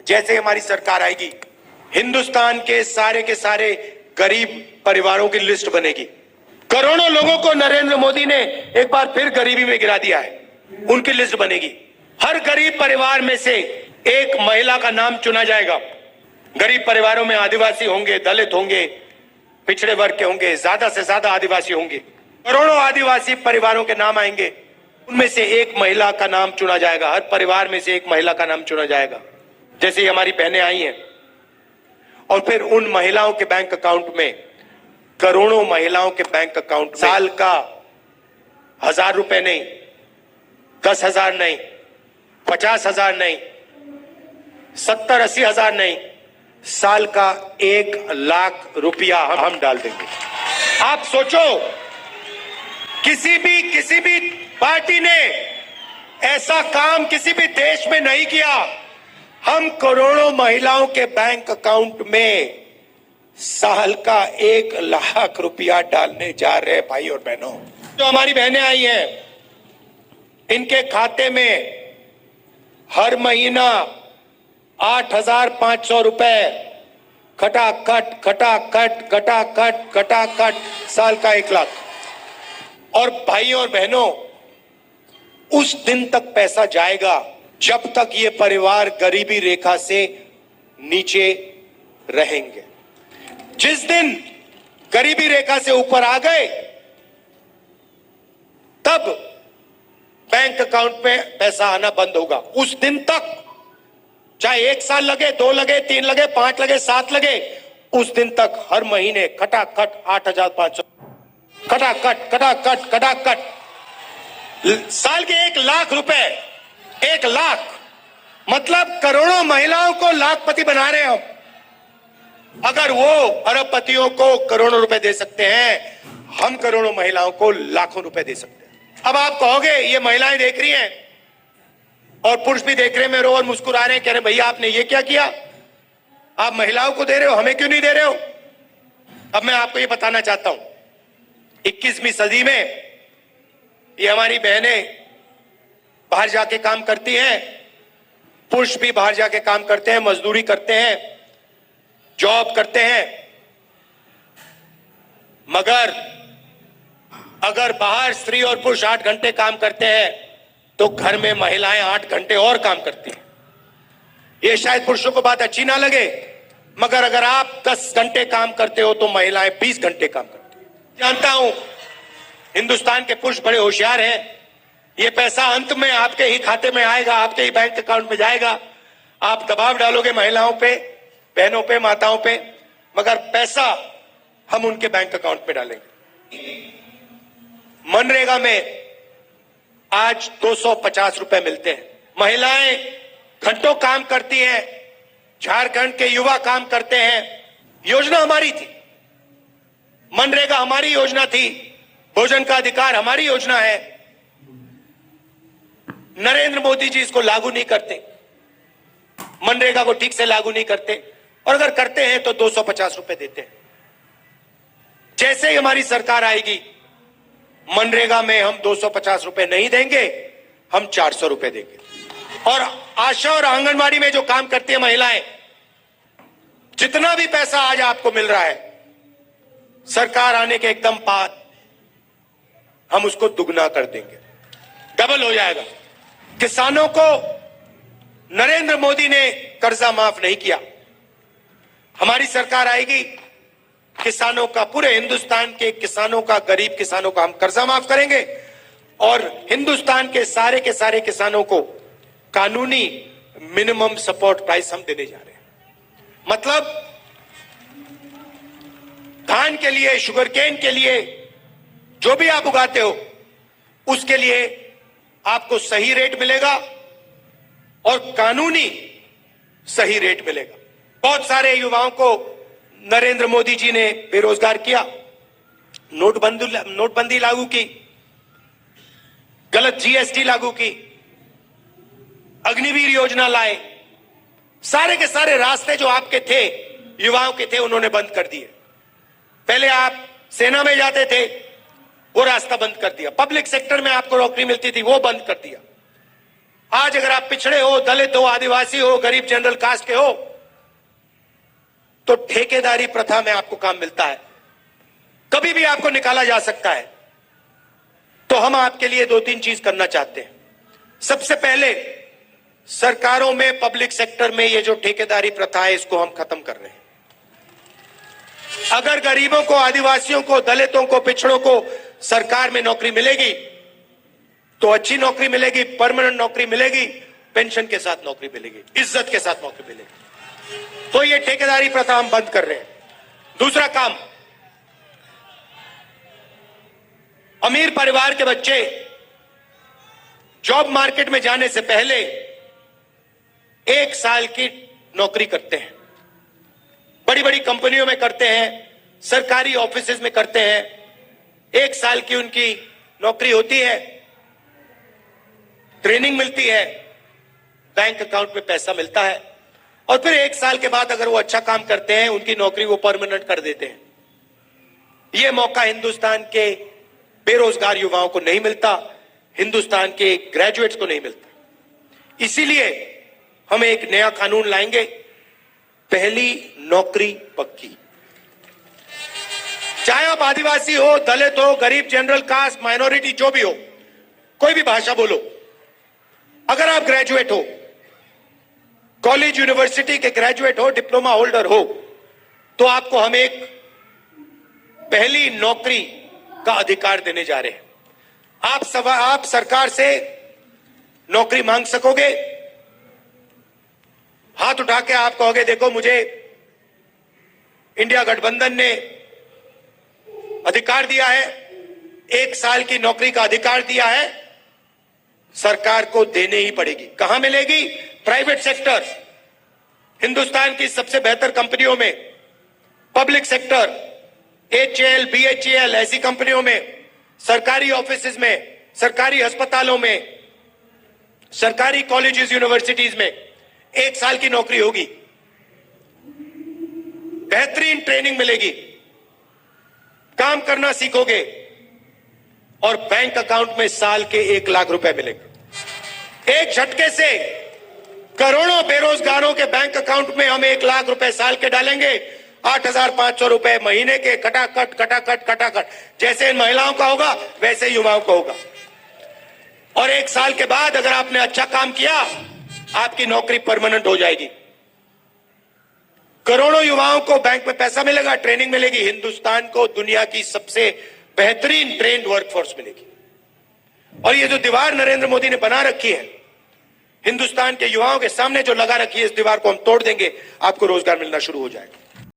जैसे हमारी सरकार आएगी, हिंदुस्तान के सारे गरीब परिवारों की लिस्ट बनेगी। करोड़ों लोगों को नरेंद्र मोदी ने एक बार फिर गरीबी में गिरा दिया है, उनकी लिस्ट बनेगी। हर गरीब परिवार में से एक महिला का नाम चुना जाएगा। गरीब परिवारों में आदिवासी होंगे, दलित होंगे, पिछड़े वर्ग के होंगे, ज्यादा से ज्यादा आदिवासी होंगे। करोड़ों आदिवासी परिवारों के नाम आएंगे, उनमें से एक महिला का नाम चुना जाएगा। हर परिवार में से एक महिला का नाम चुना जाएगा। जैसे ही हमारी बहनें आई हैं, और फिर उन महिलाओं के बैंक अकाउंट में, करोड़ों महिलाओं के बैंक अकाउंट में साल का 1,000 रुपए नहीं, 10,000 नहीं, 50,000 नहीं, 70-80 हजार नहीं, साल का 1,00,000 रुपया हम डाल देंगे। आप सोचो, किसी भी पार्टी ने ऐसा काम किसी भी देश में नहीं किया। हम करोड़ों महिलाओं के बैंक अकाउंट में साल का 1,00,000 रुपया डालने जा रहे हैं। भाई और बहनों, जो हमारी बहनें आई हैं, इनके खाते में हर महीना 8,500 रुपए खटाखट खटाखट खटाखट खटाखट, साल का 1,00,000। और भाइयों और बहनों, उस दिन तक पैसा जाएगा जब तक ये परिवार गरीबी रेखा से नीचे रहेंगे। जिस दिन गरीबी रेखा से ऊपर आ गए, तब बैंक अकाउंट में पैसा आना बंद होगा। उस दिन तक चाहे 1 साल लगे, 2 लगे, 3 लगे, 5 लगे, 7 लगे, उस दिन तक हर महीने खटाखट 8,500 खटाखट खटाखट खटाखट, साल के 1,00,000 रुपए, 1,00,000 मतलब करोड़ों महिलाओं को लाखपति बना रहे हैं हम। अगर वो अरबपतियों को करोड़ों रुपए दे सकते हैं, हम करोड़ों महिलाओं को लाखों रुपए दे सकते हैं। अब आप कहोगे ये महिलाएं देख रही हैं और पुरुष भी देख रहे हैं, मेरे और मुस्कुरा रहे हैं, कह रहे भैया आपने ये क्या किया, आप महिलाओं को दे रहे हो, हमें क्यों नहीं दे रहे हो। अब मैं आपको ये बताना चाहता हूं, 21वीं सदी में ये हमारी बहनें बाहर जाके काम करती हैं, पुरुष भी बाहर जाके काम करते हैं, मजदूरी करते हैं, जॉब करते हैं, मगर अगर बाहर स्त्री और पुरुष 8 घंटे काम करते हैं तो घर में महिलाएं 8 घंटे और काम करती हैं। ये शायद पुरुषों को बात अच्छी ना लगे, मगर अगर आप 10 घंटे काम करते हो तो महिलाएं 20 घंटे काम करती हैं। जानता हूं हिंदुस्तान के पुरुष बड़े होशियार हैं, ये पैसा अंत में आपके ही खाते में आएगा, आपके ही बैंक अकाउंट में जाएगा। आप दबाव डालोगे महिलाओं पे, बहनों पे, माताओं पे, मगर पैसा हम उनके बैंक अकाउंट में डालेंगे। मनरेगा में आज 250 रुपए मिलते हैं। महिलाएं घंटों काम करती हैं, झारखंड के युवा काम करते हैं। योजना हमारी थी, मनरेगा हमारी योजना थी, भोजन का अधिकार हमारी योजना है। नरेंद्र मोदी जी इसको लागू नहीं करते, मनरेगा को ठीक से लागू नहीं करते, और अगर करते हैं तो 250 रुपए देते हैं। जैसे ही हमारी सरकार आएगी, मनरेगा में हम 250 रुपए नहीं देंगे, हम 400 रुपए देंगे। और आशा और आंगनवाड़ी में जो काम करती है महिलाएं, जितना भी पैसा आज आपको मिल रहा है, सरकार आने के एकदम बाद हम उसको दुगना कर देंगे, डबल हो जाएगा। किसानों को नरेंद्र मोदी ने कर्जा माफ नहीं किया, हमारी सरकार आएगी, किसानों का, पूरे हिंदुस्तान के किसानों का, गरीब किसानों का हम कर्जा माफ kरेंगे, और हिंदुस्तान के सारे किसानों को कानूनी मिनिमम सपोर्ट प्राइस हम देने जा रहे हैं। मतलब धान के लिए, शुगर केन के लिए, जो भी आप उगाते हो, उसके लिए आपको सही रेट मिलेगा और कानूनी सही रेट मिलेगा। बहुत सारे युवाओं को नरेंद्र मोदी जी ने बेरोजगार किया, नोटबंदी लागू की, गलत जीएसटी लागू की, अग्निवीर योजना लाए, सारे के सारे रास्ते जो आपके थे, युवाओं के थे, उन्होंने बंद कर दिए। पहले आप सेना में जाते थे, वो रास्ता बंद कर दिया। पब्लिक सेक्टर में आपको नौकरी मिलती थी, वो बंद कर दिया। आज अगर आप पिछड़े हो, दलित हो, आदिवासी हो, गरीब जनरल कास्ट के हो, तो ठेकेदारी प्रथा में आपको काम मिलता है, कभी भी आपको निकाला जा सकता है। तो हम आपके लिए 2-3 चीज करना चाहते हैं। सबसे पहले, सरकारों में, पब्लिक सेक्टर में ये जो ठेकेदारी प्रथा है, इसको हम खत्म कर रहे हैं। अगर गरीबों को, आदिवासियों को, दलितों को, पिछड़ों को सरकार में नौकरी मिलेगी तो अच्छी नौकरी मिलेगी, परमानेंट नौकरी मिलेगी, पेंशन के साथ नौकरी मिलेगी, इज्जत के साथ नौकरी मिलेगी। तो ये ठेकेदारी प्रथा हम बंद कर रहे हैं। दूसरा काम, अमीर परिवार के बच्चे जॉब मार्केट में जाने से पहले 1 साल की नौकरी करते हैं, बड़ी बड़ी कंपनियों में करते हैं, सरकारी ऑफिसेज में करते हैं। 1 साल की उनकी नौकरी होती है, ट्रेनिंग मिलती है, बैंक अकाउंट में पैसा मिलता है, और फिर 1 साल के बाद अगर वो अच्छा काम करते हैं, उनकी नौकरी वो परमानेंट कर देते हैं। ये मौका हिंदुस्तान के बेरोजगार युवाओं को नहीं मिलता, हिंदुस्तान के ग्रेजुएट्स को नहीं मिलता। इसीलिए हम एक नया कानून लाएंगे, पहली नौकरी पक्की। चाहे आप आदिवासी हो, दलित हो, गरीब, जनरल कास्ट, माइनॉरिटी, जो भी हो, कोई भी भाषा बोलो, अगर आप ग्रेजुएट हो, कॉलेज यूनिवर्सिटी के ग्रेजुएट हो, डिप्लोमा होल्डर हो, तो आपको हम एक पहली नौकरी का अधिकार देने जा रहे हैं। आप सरकार से नौकरी मांग सकोगे, हाथ उठा के आप कहोगे, देखो मुझे इंडिया गठबंधन ने अधिकार दिया है, 1 साल की नौकरी का अधिकार दिया है, सरकार को देने ही पड़ेगी। कहां मिलेगी? प्राइवेट सेक्टर, हिंदुस्तान की सबसे बेहतर कंपनियों में, पब्लिक सेक्टर, HAL, BHEL, ऐसी कंपनियों में, सरकारी ऑफिसेज में, सरकारी अस्पतालों में, सरकारी कॉलेजेस, यूनिवर्सिटीज में 1 साल की नौकरी होगी, बेहतरीन ट्रेनिंग मिलेगी, काम करना सीखोगे, और बैंक अकाउंट में साल के 1 लाख रुपए मिलेंगे। एक झटके से करोड़ों बेरोजगारों के बैंक अकाउंट में हम 1 लाख रुपए साल के डालेंगे, 8,500 रुपए महीने के, कटाकट कटाकट कटाकट। जैसे इन महिलाओं का होगा, वैसे युवाओं का होगा। और 1 साल के बाद अगर आपने अच्छा काम किया, आपकी नौकरी परमानेंट हो जाएगी। करोड़ों युवाओं को बैंक में पैसा मिलेगा, ट्रेनिंग मिलेगी, हिंदुस्तान को दुनिया की सबसे बेहतरीन ट्रेंड वर्कफोर्स मिलेगी। और ये जो दीवार नरेंद्र मोदी ने बना रखी है, हिंदुस्तान के युवाओं के सामने जो लगा रखी है, इस दीवार को हम तोड़ देंगे, आपको रोजगार मिलना शुरू हो जाएगा।